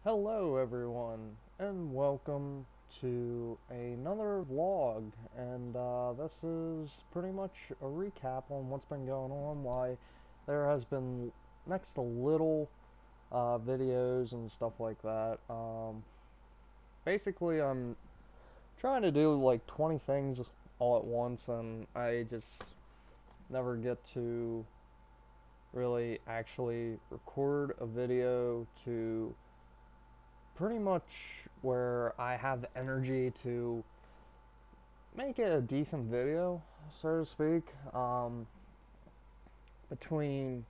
Hello everyone, and welcome to another vlog, and this is pretty much a recap on what's been going on, why there has been next to little videos and stuff like that. Basically, I'm trying to do like 20 things all at once, and I just never get to really actually record a video to pretty much where I have the energy to make it a decent video, so to speak. Between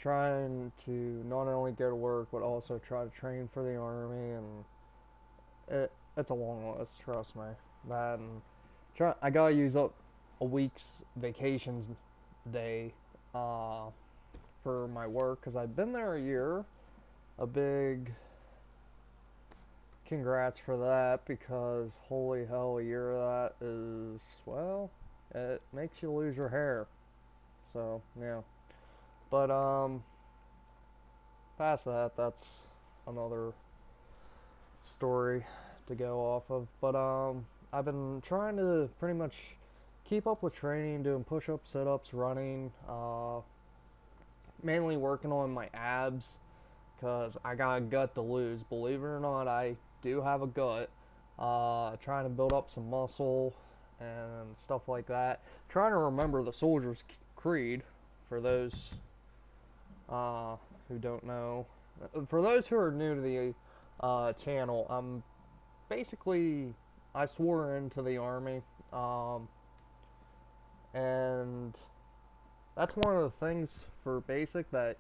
trying to not only go to work but also try to train for the army, and it's a long list, trust me. That and I gotta use up a week's vacations day for my work because I've been there a year. A big congrats for that, because holy hell, a year of that is, well, it makes you lose your hair. So yeah, but past that, that's another story to go off of. But I've been trying to pretty much keep up with training, doing push-ups, sit-ups, running, mainly working on my abs because I got a gut to lose. Believe it or not, I do have a gut. Trying to build up some muscle and stuff like that. Trying to remember the Soldier's Creed for those who don't know. For those who are new to the channel, basically I swore into the army, and that's one of the things for basic that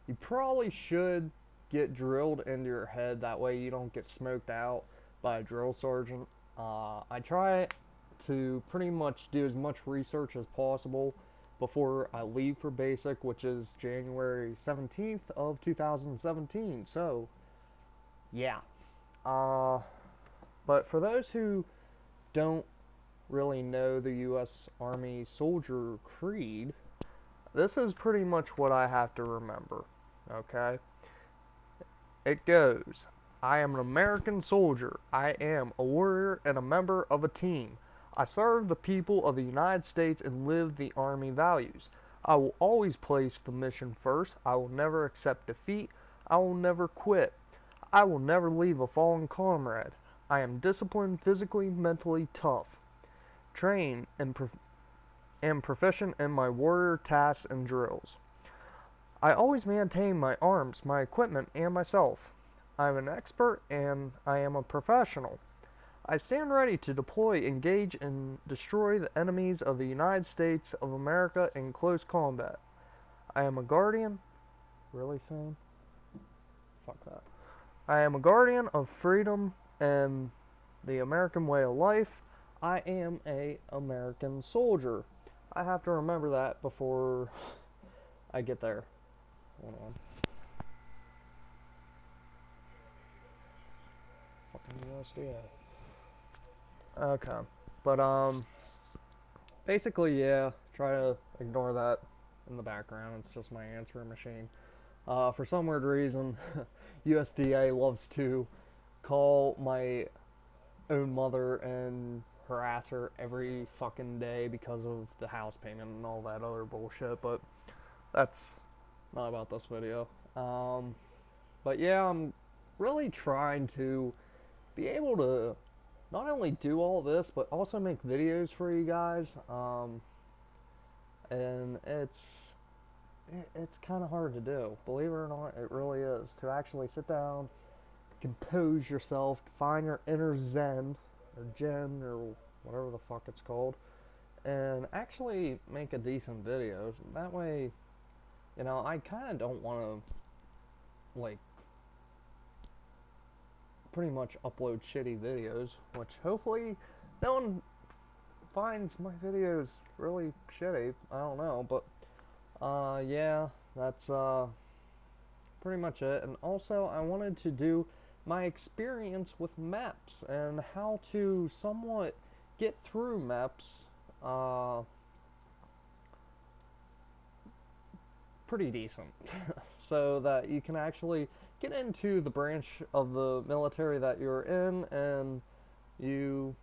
you probably should get drilled into your head. That way you don't get smoked out by a drill sergeant. I try to pretty much do as much research as possible before I leave for basic, which is January 17th of 2017. So, yeah. But for those who don't really know the U.S. Army Soldier Creed, this is pretty much what I have to remember. Okay? It goes, I am an American soldier. I am a warrior and a member of a team. I serve the people of the United States and live the Army values. I will always place the mission first. I will never accept defeat. I will never quit. I will never leave a fallen comrade. I am disciplined, physically, mentally tough. Trained and am proficient in my warrior tasks and drills. I always maintain my arms, my equipment, and myself. I am an expert and I am a professional. I stand ready to deploy, engage, and destroy the enemies of the United States of America in close combat. I am a guardian. Really, fam? Fuck that. I am a guardian of freedom and the American way of life. I am a American soldier. I have to remember that before I get there. Hold on. Fucking USDA. Okay. But, basically, yeah, try to ignore that in the background. It's just my answering machine. For some weird reason, USDA loves to call my own mother and harass her every fucking day because of the house payment and all that other bullshit, but that's not about this video. But yeah, I'm really trying to be able to not only do all this, but also make videos for you guys. And it's kind of hard to do. Believe it or not, it really is. To actually sit down, compose yourself, find your inner zen, or gen, or whatever the fuck it's called, and actually make a decent video. That way, you know, I kind of don't want to, like, pretty much upload shitty videos, which hopefully no one finds my videos really shitty. I don't know, but yeah, that's pretty much it. And also, I wanted to do my experience with Meps and how to somewhat get through Meps pretty decent, so that you can actually get into the branch of the military that you're in, and you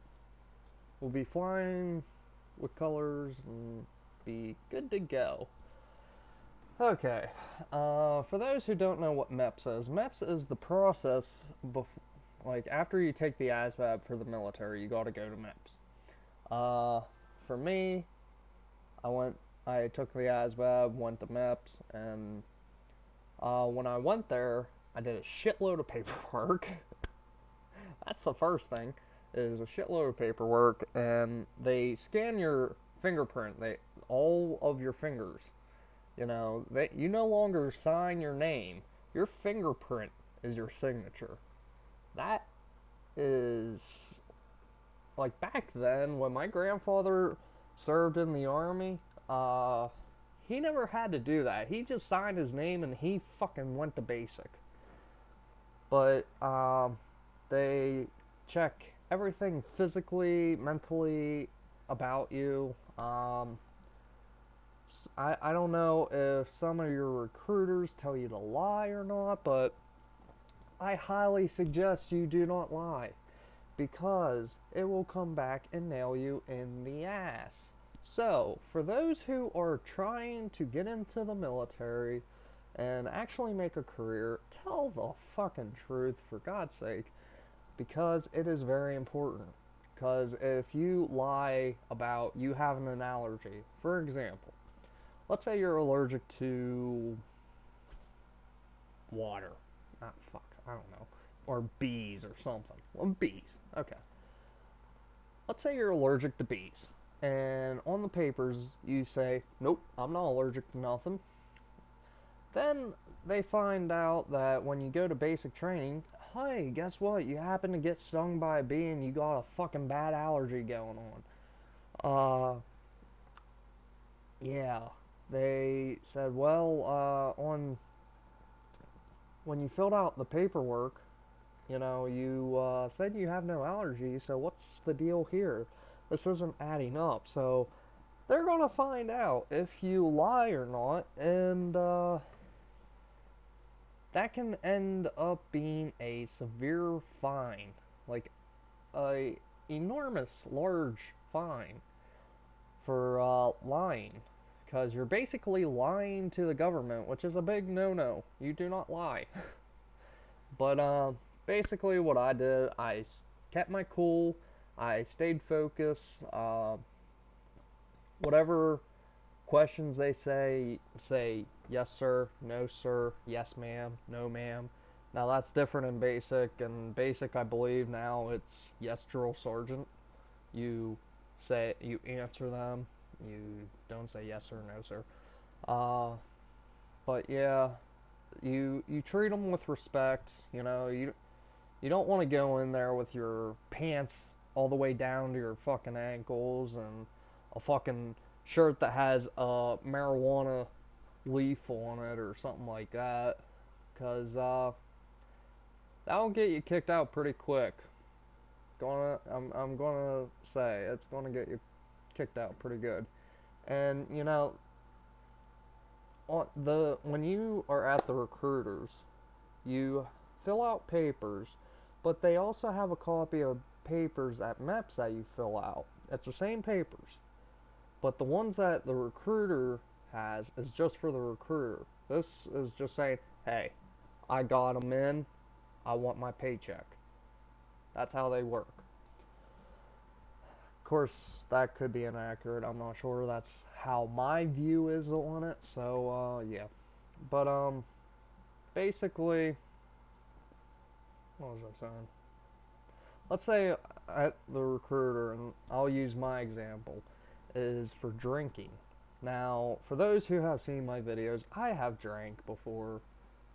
will be flying with colors and be good to go. Okay, for those who don't know what Meps is the process like after you take the ASVAB for the military, you gotta go to Meps. For me, I took the ASVAB, went to Meps, and when I went there, I did a shitload of paperwork. That's the first thing, is a shitload of paperwork, and they scan your fingerprint, all of your fingers. You no longer sign your name. Your fingerprint is your signature. That is, like, back then, when my grandfather served in the army, he never had to do that. He just signed his name and he fucking went to basic. But, they check everything physically, mentally about you. I don't know if some of your recruiters tell you to lie or not, but I highly suggest you do not lie, because it will come back and nail you in the ass. So, for those who are trying to get into the military and actually make a career, tell the fucking truth, for God's sake, because it is very important. Because if you lie about you having an allergy, for example, let's say you're allergic to water. I don't know. Or bees or something. Well, bees. Okay. Let's say you're allergic to bees. And on the papers, you say, nope, I'm not allergic to nothing. Then they find out that when you go to basic training, hey, guess what? You happen to get stung by a bee and you got a fucking bad allergy going on. Yeah. They said, well, when you filled out the paperwork, you said you have no allergies, so what's the deal here? This isn't adding up. So they're going to find out if you lie or not, and that can end up being a severe fine, like a enormous, large fine for lying. Because you're basically lying to the government, which is a big no-no. You do not lie. But, basically what I did, I kept my cool, I stayed focused, whatever questions they say yes sir, no sir, yes ma'am, no ma'am. Now that's different in basic. In basic, I believe now it's yes drill sergeant. You answer them. You don't say yes sir, no sir. But yeah, you treat them with respect. You don't want to go in there with your pants all the way down to your fucking ankles and a fucking shirt that has a marijuana leaf on it or something like that, because that'll get you kicked out pretty quick. I'm gonna say it's gonna get you kicked out pretty good. And when you are at the recruiters, you fill out papers, but they also have a copy of papers at Meps that you fill out. It's the same papers, but the ones that the recruiter has is just for the recruiter. This is just saying, hey, I got them in, I want my paycheck. That's how they work. Of course, that could be inaccurate. I'm not sure. That's how my view is on it. So, yeah. But, basically, what was I saying? Let's say at the recruiter, and I'll use my example, is for drinking. Now, for those who have seen my videos, I have drank before.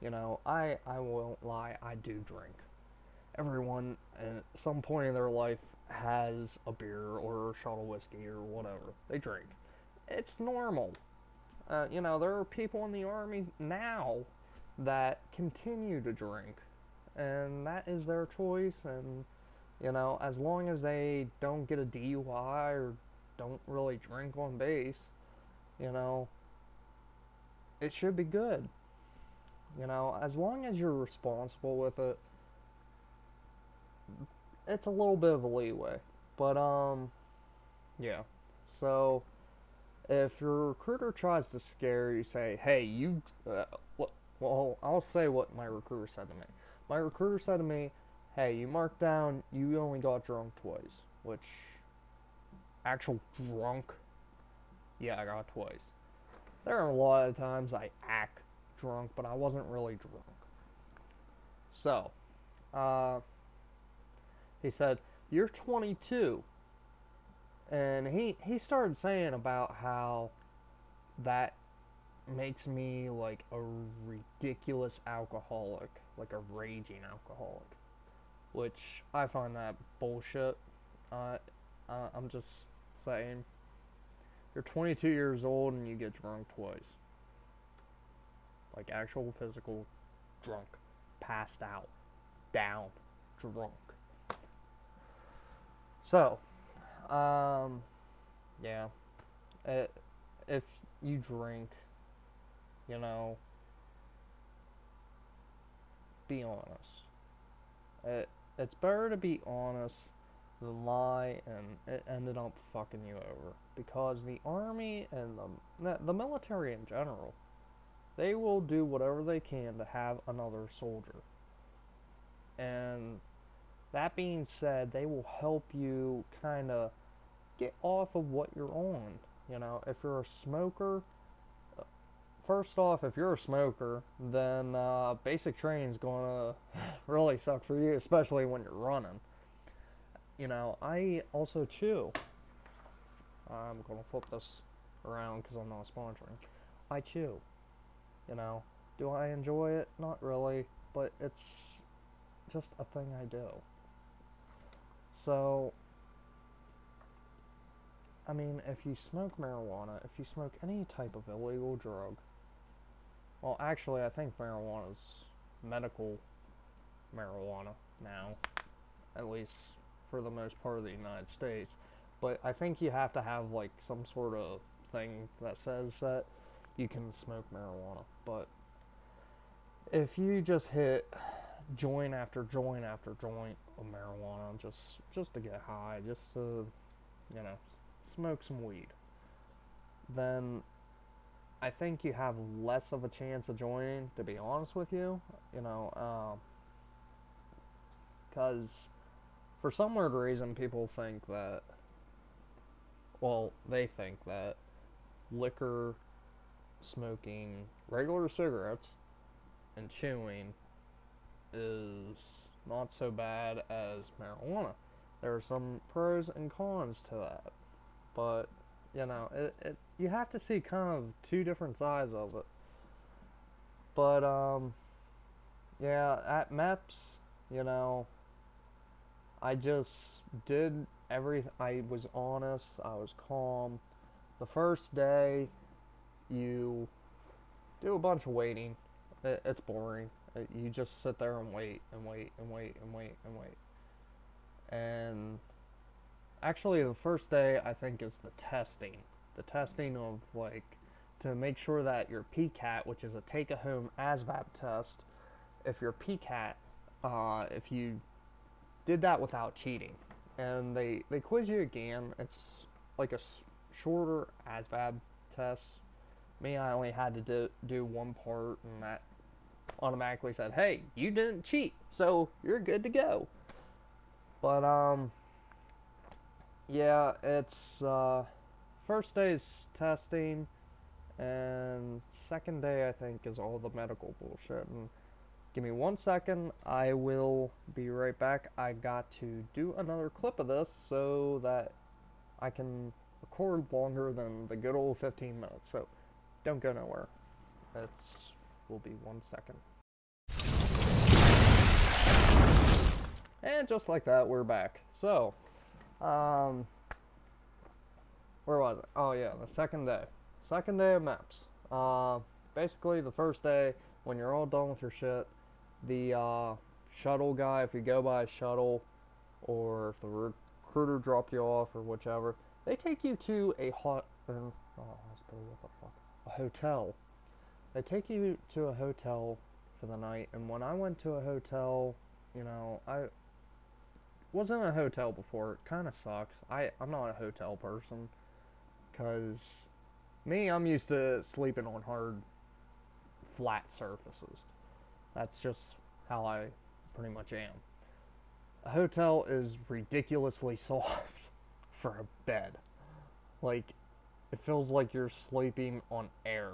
I won't lie, I do drink. Everyone at some point in their life has a beer or a shot of whiskey or whatever. They drink. It's normal. There are people in the army now that continue to drink, and that is their choice. And as long as they don't get a DUI or don't really drink on base, it should be good. You know, as long as you're responsible with it, it's a little bit of a leeway. But, yeah. So, if your recruiter tries to scare you, say, hey, well, I'll say what my recruiter said to me. My recruiter said to me, hey, you marked down, you only got drunk twice. Which, actual drunk? Yeah, I got twice. There are a lot of times I act drunk, but I wasn't really drunk. So, he said, you're 22. And he started saying about how that makes me like a ridiculous alcoholic, like a raging alcoholic, which I find that bullshit. I'm just saying, you're 22 years old and you get drunk twice, like actual physical drunk, passed out, down, drunk. So, yeah, if you drink, you know, be honest. It's better to be honest than lie and it ended up fucking you over. Because the army and the military in general, they will do whatever they can to have another soldier. And that being said, they will help you kind of get off of what you're on. You know, if you're a smoker, first off, if you're a smoker, then basic training's gonna really suck for you, especially when you're running. You know, I also chew. I'm gonna flip this around because I'm not sponsoring. I chew. You know, do I enjoy it? Not really, but it's just a thing I do. So, I mean, if you smoke marijuana, if you smoke any type of illegal drug, well, actually, I think marijuana is medical marijuana now, at least for the most part of the United States. But I think you have to have, like, some sort of thing that says that you can smoke marijuana. But if you just hit joint after joint after joint of marijuana just to get high, just to, you know, smoke some weed, then I think you have less of a chance of joining, to be honest with you. You know, because for some weird reason people think that, well, they think that liquor, smoking regular cigarettes, and chewing is not so bad as marijuana. There are some pros and cons to that, but you know, you have to see kind of two different sides of it. But yeah, at Meps, you know, I just did everything. I was honest. I was calm. The first day, you do a bunch of waiting. It's boring. You just sit there and wait and wait and wait and wait and wait. And actually, the first day I think is the testing. The testing of, like, to make sure that your PCAT, which is a take-a-home ASVAB test, if your PCAT, if you did that without cheating, and they quiz you again. It's like a shorter ASVAB test. Me, I only had to do one part, and that automatically said, hey, you didn't cheat, so you're good to go. But yeah, it's first day is testing, and second day I think is all the medical bullshit. And give me 1 second, I will be right back. I got to do another clip of this so that I can record longer than the good old 15 minutes. So don't go nowhere. Will be 1 second. And just like that, we're back. So, where was it? Oh yeah, the second day. Second day of Meps. Basically the first day, when you're all done with your shit, the shuttle guy, if you go by a shuttle, or if the recruiter dropped you off or whichever, they take you to a hospital, what the fuck? A hotel. They take you to a hotel for the night. And when I went to a hotel, you know, I wasn't in a hotel before. It kind of sucks. I'm not a hotel person, because me, I'm used to sleeping on hard, flat surfaces. That's just how I pretty much am. A hotel is ridiculously soft for a bed. Like, it feels like you're sleeping on air.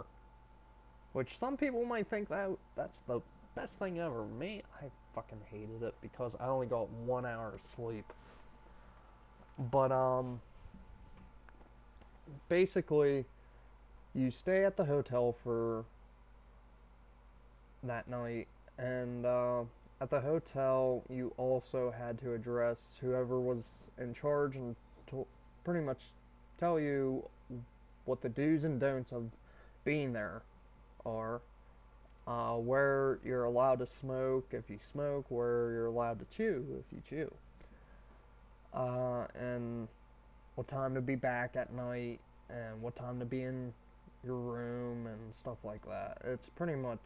Which some people might think that's the best thing ever. Me, I fucking hated it because I only got 1 hour of sleep. But, basically, you stay at the hotel for that night, and, at the hotel, you also had to address whoever was in charge and pretty much tell you what the do's and don'ts of being there are. Where you're allowed to smoke if you smoke, where you're allowed to chew if you chew. And what time to be back at night, and what time to be in your room, and stuff like that. It's pretty much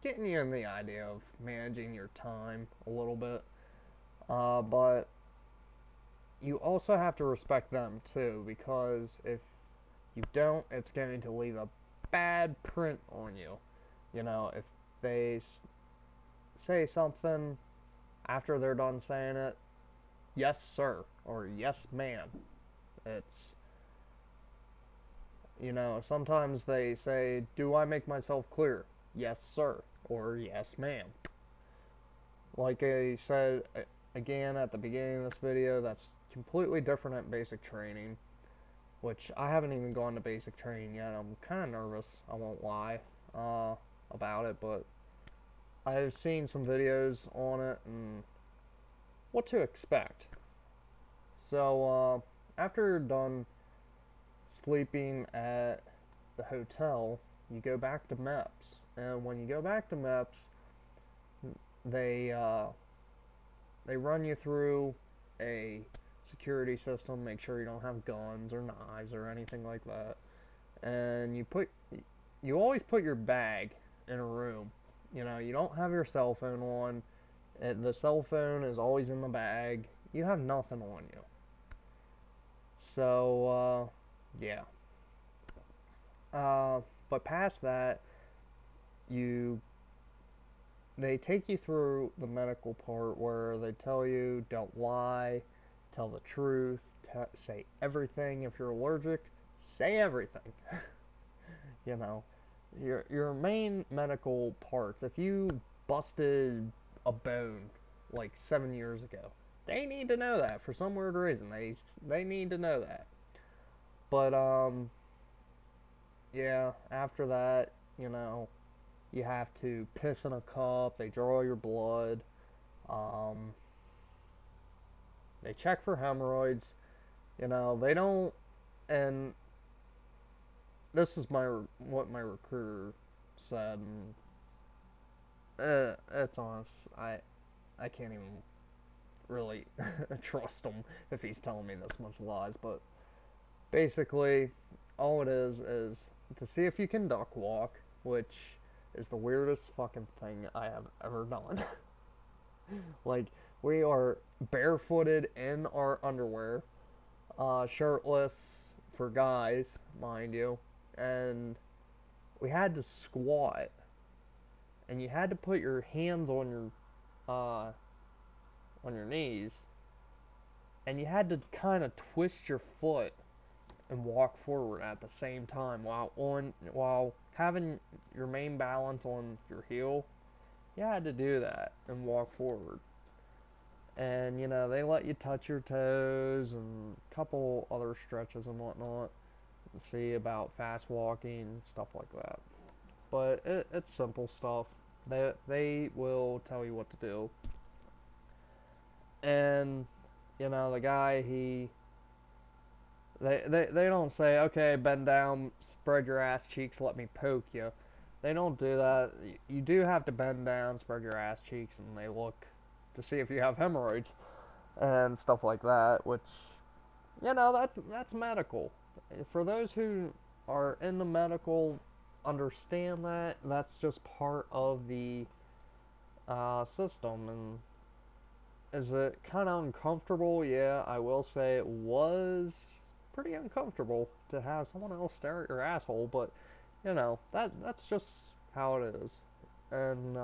getting you in the idea of managing your time a little bit. But you also have to respect them too, because if you don't, it's going to leave a bad print on you. You know, if they say something after they're done saying it, yes sir, or yes ma'am. It's, you know, sometimes they say, do I make myself clear? Yes sir, or yes ma'am. Like I said again at the beginning of this video, that's completely different at basic training, which I haven't even gone to basic training yet. I'm kind of nervous, I won't lie, about it, but I've seen some videos on it and what to expect. So, after you're done sleeping at the hotel, you go back to Meps. And when you go back to Meps, they run you through a security system, make sure you don't have guns or knives or anything like that. And you always put your bag in a room. You know, you don't have your cell phone on. The cell phone is always in the bag. You have nothing on you. So, yeah. But past that, they take you through the medical part where they tell you don't lie, tell the truth, say everything. If you're allergic, say everything. You know, your main medical parts. If you busted a bone like 7 years ago, they need to know that for some weird reason. They need to know that. But yeah, after that, you know, you have to piss in a cup. They draw your blood. They check for hemorrhoids. You know, they don't. And this is what my recruiter said. And, it's honest. I can't even really trust him if he's telling me this much lies. But basically, all it is to see if you can duck walk, which is the weirdest fucking thing I have ever done. Like, we are barefooted in our underwear, shirtless for guys, mind you, and we had to squat, and you had to put your hands on your knees, and you had to kind of twist your foot and walk forward at the same time while having your main balance on your heel. You had to do that and walk forward. And, you know, they let you touch your toes and a couple other stretches and whatnot, and see about fast walking, stuff like that. But it's simple stuff. They will tell you what to do. And, you know, the guy, they don't say, okay, bend down, spread your ass cheeks, let me poke you. They don't do that. You do have to bend down, spread your ass cheeks, and they look to see if you have hemorrhoids and stuff like that, which, you know, that's medical. For those who are in the medical, understand that. That's just part of the system. And is it kind of uncomfortable? Yeah, I will say it was pretty uncomfortable to have someone else stare at your asshole, but you know, that's just how it is. And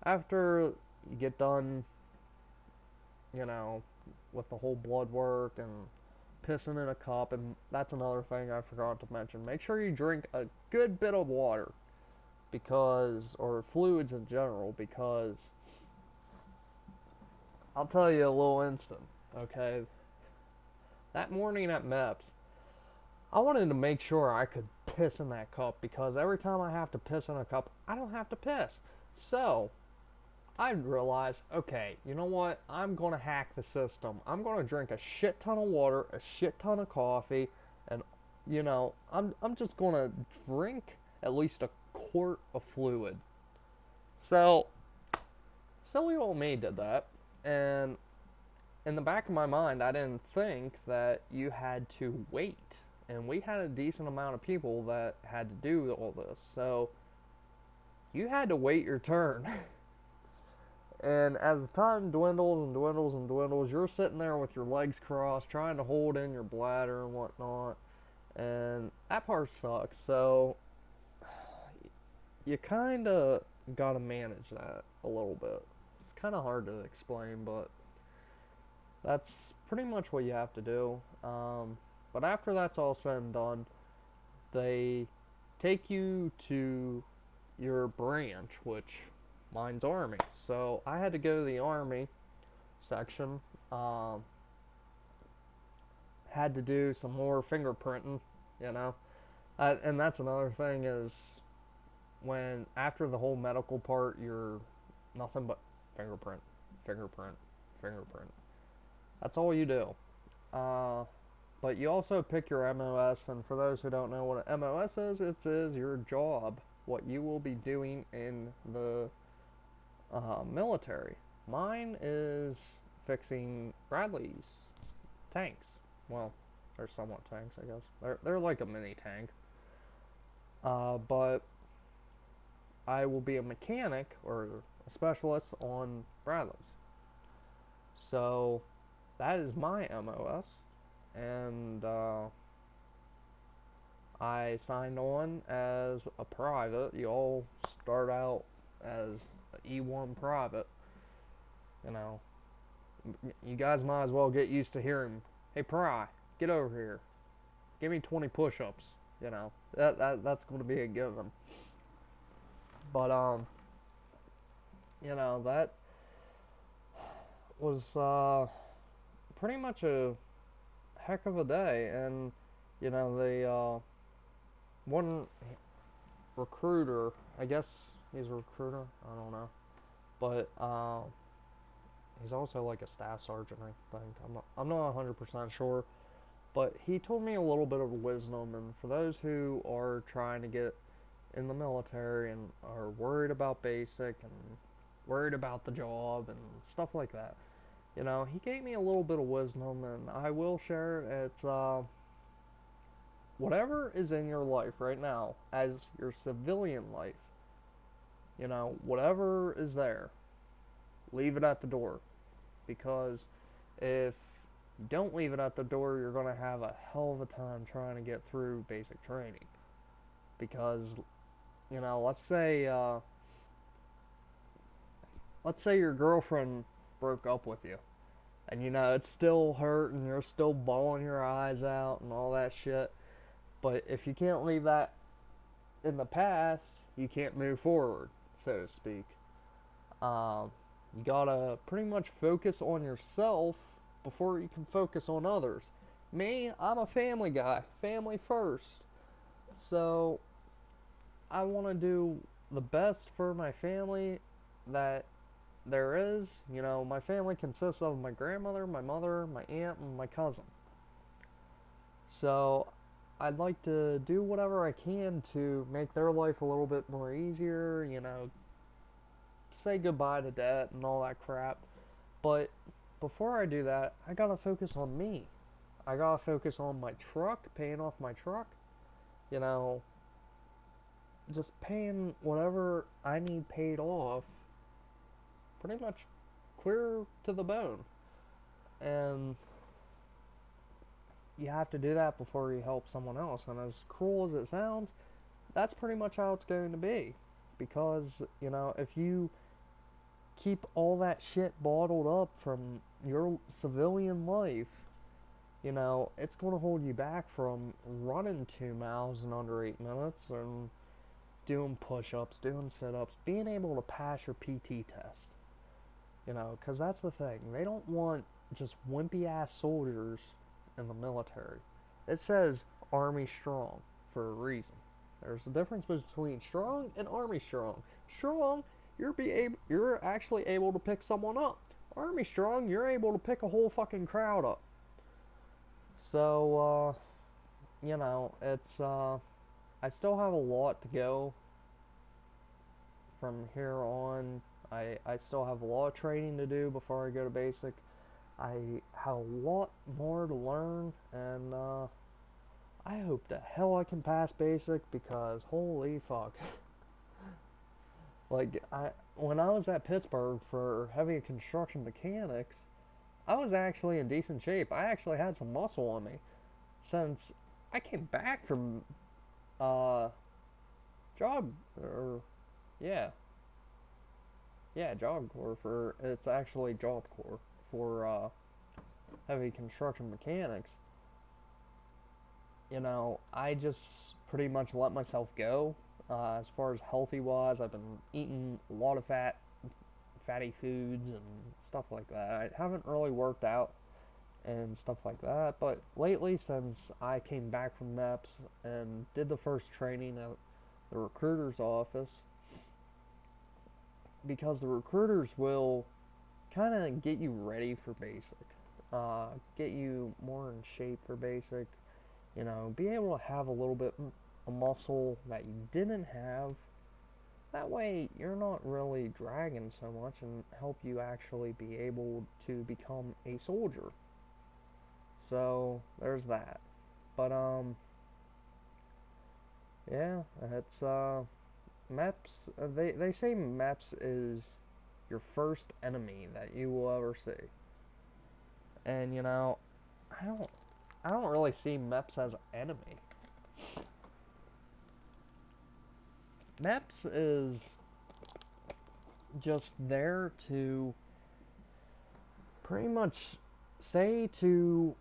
after you get done, you know, with the whole blood work and pissing in a cup, and that's another thing I forgot to mention. Make sure you drink a good bit of water, because, or fluids in general, because I'll tell you a little instant, okay? That morning at Meps, I wanted to make sure I could piss in that cup, because every time I have to piss in a cup, I don't have to piss. So, I realized, okay, you know what? I'm going to hack the system. I'm going to drink a shit ton of water, a shit ton of coffee, and, you know, I'm just going to drink at least a quart of fluid. So, silly old me did that, and in the back of my mind, I didn't think that you had to wait. And we had a decent amount of people that had to do all this. So, you had to wait your turn. And as the time dwindles and dwindles and dwindles, you're sitting there with your legs crossed, trying to hold in your bladder and whatnot. And that part sucks. So, you kind of got to manage that a little bit. It's kind of hard to explain, but that's pretty much what you have to do. But after that's all said and done, they take you to your branch, which mine's Army. So I had to go to the Army section. Had to do some more fingerprinting, you know. And that's another thing is when after the whole medical part, you're nothing but fingerprint, fingerprint, fingerprint. That's all you do. But you also pick your MOS, and for those who don't know what an MOS is, it is your job, what you will be doing in the military. Mine is fixing Bradley's tanks. Well, they're somewhat tanks, I guess. They're like a mini tank. But I will be a mechanic or a specialist on Bradley's. So that is my MOS, and I signed on as a private. You all start out as E1 private. You know, you guys might as well get used to hearing, "Hey, Pry, get over here. Give me 20 push-ups." You know, that's going to be a given. But you know, that was pretty much a heck of a day. And you know, the one recruiter, I guess he's a recruiter, I don't know, but he's also like a staff sergeant, I think. I'm not 100% sure, but he told me a little bit of wisdom. And for those who are trying to get in the military and are worried about basic and worried about the job and stuff like that, you know, he gave me a little bit of wisdom, and I will share it. It's whatever is in your life right now as your civilian life, you know, whatever is there, leave it at the door. Because if you don't leave it at the door, you're going to have a hell of a time trying to get through basic training. Because, you know, let's say your girlfriend broke up with you, and you know it's still hurt and you're still bawling your eyes out and all that shit. But if you can't leave that in the past, you can't move forward, so to speak. You gotta pretty much focus on yourself before you can focus on others. Me, I'm a family guy, family first. So I want to do the best for my family that there is. You know, my family consists of my grandmother, my mother, my aunt, and my cousin. So I'd like to do whatever I can to make their life a little bit more easier, you know, say goodbye to debt and all that crap. But before I do that, I gotta focus on me. I gotta focus on my truck, paying off my truck. you know, just paying whatever I need paid off pretty much clear to the bone. And you have to do that before you help someone else. And as cruel as it sounds, that's pretty much how it's going to be. Because, you know, if you keep all that shit bottled up from your civilian life, you know, it's going to hold you back from running 2 miles in under 8 minutes and doing push-ups, doing sit-ups, being able to pass your PT test. You know, because that's the thing. They don't want just wimpy-ass soldiers in the military. It says Army Strong for a reason. There's a difference between strong and Army Strong. Strong, you're actually able to pick someone up. Army Strong, you're able to pick a whole fucking crowd up. So, you know, it's, I still have a lot to go from here on. I still have a lot of training to do before I go to basic. I have a lot more to learn, and I hope the hell I can pass basic, because holy fuck. Like, when I was at Pittsburgh for heavy construction mechanics, I was actually in decent shape. I actually had some muscle on me. Since I came back from job, or yeah, Job Corps, for it's actually Job Corps for heavy construction mechanics. You know, I just pretty much let myself go. As far as healthy wise, I've been eating a lot of fatty foods and stuff like that. I haven't really worked out and stuff like that, but lately, since I came back from Meps and did the first training at the recruiter's office, because the recruiters will kind of get you ready for basic, get you more in shape for basic, you know, be able to have a little bit of muscle that you didn't have. That way you're not really dragging so much, and help you actually be able to become a soldier. So there's that. But yeah, it's Meps. They say Meps is your first enemy that you will ever see. And you know, I don't really see Meps as an enemy. Meps is just there to pretty much say to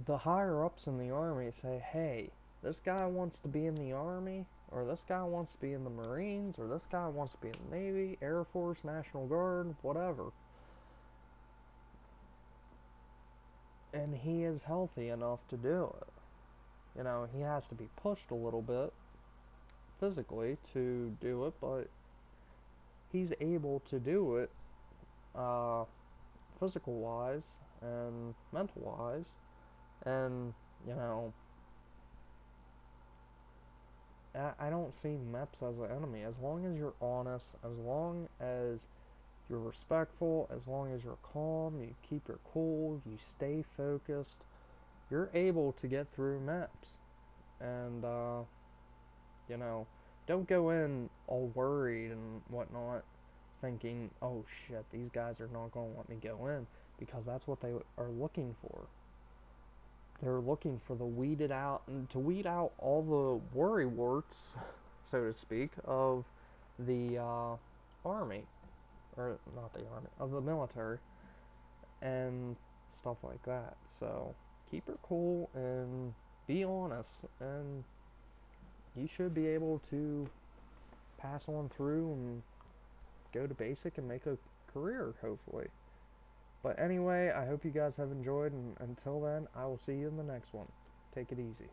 the higher ups in the army, say, hey, this guy wants to be in the army, or this guy wants to be in the Marines, or this guy wants to be in the Navy, Air Force, National Guard, whatever. And he is healthy enough to do it. You know, he has to be pushed a little bit physically to do it, but he's able to do it physical wise and mental wise. And, you know, I don't see Meps as an enemy. As long as you're honest, as long as you're respectful, as long as you're calm, you keep your cool, you stay focused, you're able to get through Meps. And, you know, don't go in all worried and whatnot, thinking, oh shit, these guys are not going to let me go in, because that's what they are looking for. They're looking for the weeded out, and to weed out all the worry warts, so to speak, of the army, or not the army, of the military, and stuff like that. So keep it cool and be honest, and you should be able to pass on through and go to basic and make a career, hopefully. But anyway, I hope you guys have enjoyed, and until then, I will see you in the next one. Take it easy.